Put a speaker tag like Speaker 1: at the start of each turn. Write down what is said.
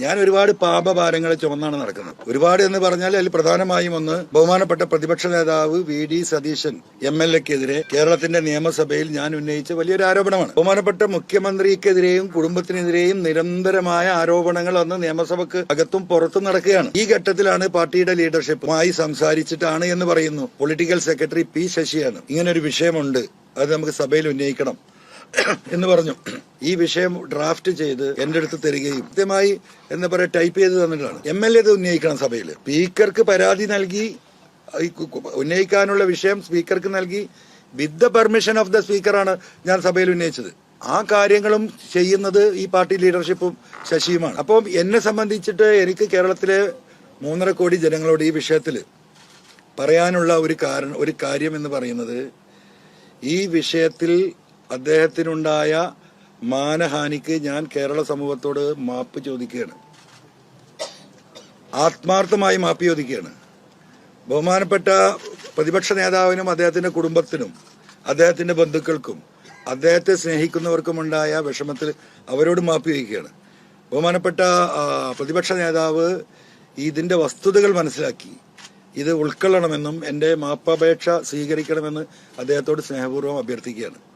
Speaker 1: ഞാൻ ഒരുപാട് പാപഭാരങ്ങളെ ചുമന്നാണ് നടക്കുന്നത്. ഒരുപാട് എന്ന് പറഞ്ഞാൽ അതിൽ പ്രധാനമായും ഒന്ന്, ബഹുമാനപ്പെട്ട പ്രതിപക്ഷ നേതാവ് വി.ഡി. സതീശൻ എം.എൽ.എക്കെതിരെ കേരളത്തിന്റെ നിയമസഭയിൽ ഞാൻ ഉന്നയിച്ച വലിയൊരു ആരോപണമാണ്. ബഹുമാനപ്പെട്ട മുഖ്യമന്ത്രിക്കെതിരെയും കുടുംബത്തിനെതിരെയും നിരന്തരമായ ആരോപണങ്ങൾ അന്ന് നിയമസഭയ്ക്ക് അകത്തും പുറത്തും നടക്കുകയാണ്. ഈ ഘട്ടത്തിലാണ് പാർട്ടിയുടെ ലീഡർഷിപ്പുമായി സംസാരിച്ചിട്ടാണ് എന്ന് പറയുന്നു. പൊളിറ്റിക്കൽ സെക്രട്ടറി പി ശശിയാണ് ഇങ്ങനൊരു വിഷയമുണ്ട്, അത് നമുക്ക് സഭയിൽ ഉന്നയിക്കണം എന്ന് പറഞ്ഞു. ഈ വിഷയം ഡ്രാഫ്റ്റ് ചെയ്ത് എന്റെ അടുത്ത് തരികയും കൃത്യമായി എന്താ പറയുക ടൈപ്പ് ചെയ്ത് തന്നിട്ടാണ്. എം.എൽ.എ ഇത് ഉന്നയിക്കണം സഭയിൽ. സ്പീക്കർക്ക് പരാതി നൽകി ഉന്നയിക്കാനുള്ള വിഷയം സ്പീക്കർക്ക് നൽകി with the permission of the സ്പീക്കറാണ് ഞാൻ സഭയിൽ ഉന്നയിച്ചത്. ആ കാര്യങ്ങളും ചെയ്യുന്നത് ഈ പാർട്ടി ലീഡർഷിപ്പും ശശിയുമാണ്. അപ്പം എന്നെ സംബന്ധിച്ചിട്ട് എനിക്ക് കേരളത്തിലെ 3.5 കോടി ജനങ്ങളോട് ഈ വിഷയത്തിൽ പറയാനുള്ള ഒരു കാര്യം എന്ന് പറയുന്നത്, ഈ വിഷയത്തിൽ അദ്ദേഹത്തിനുണ്ടായ മാനഹാനിക്ക് ഞാൻ കേരള സമൂഹത്തോട് മാപ്പ് ചോദിക്കുകയാണ്, ആത്മാർത്ഥമായി മാപ്പ് ചോദിക്കുകയാണ്. ബഹുമാനപ്പെട്ട പ്രതിപക്ഷ നേതാവിനും അദ്ദേഹത്തിന്റെ കുടുംബത്തിനും അദ്ദേഹത്തിന്റെ ബന്ധുക്കൾക്കും അദ്ദേഹത്തെ സ്നേഹിക്കുന്നവർക്കുമുണ്ടായ വിഷമത്തിൽ അവരോട് മാപ്പ് ചോദിക്കുകയാണ്. ബഹുമാനപ്പെട്ട പ്രതിപക്ഷ നേതാവ് ഇതിന്റെ വസ്തുതകൾ മനസ്സിലാക്കി ഇത് ഉൾക്കൊള്ളണമെന്നും എന്റെ മാപ്പപേക്ഷ സ്വീകരിക്കണമെന്ന് അദ്ദേഹത്തോട് സ്നേഹപൂർവ്വം അഭ്യർത്ഥിക്കുകയാണ്.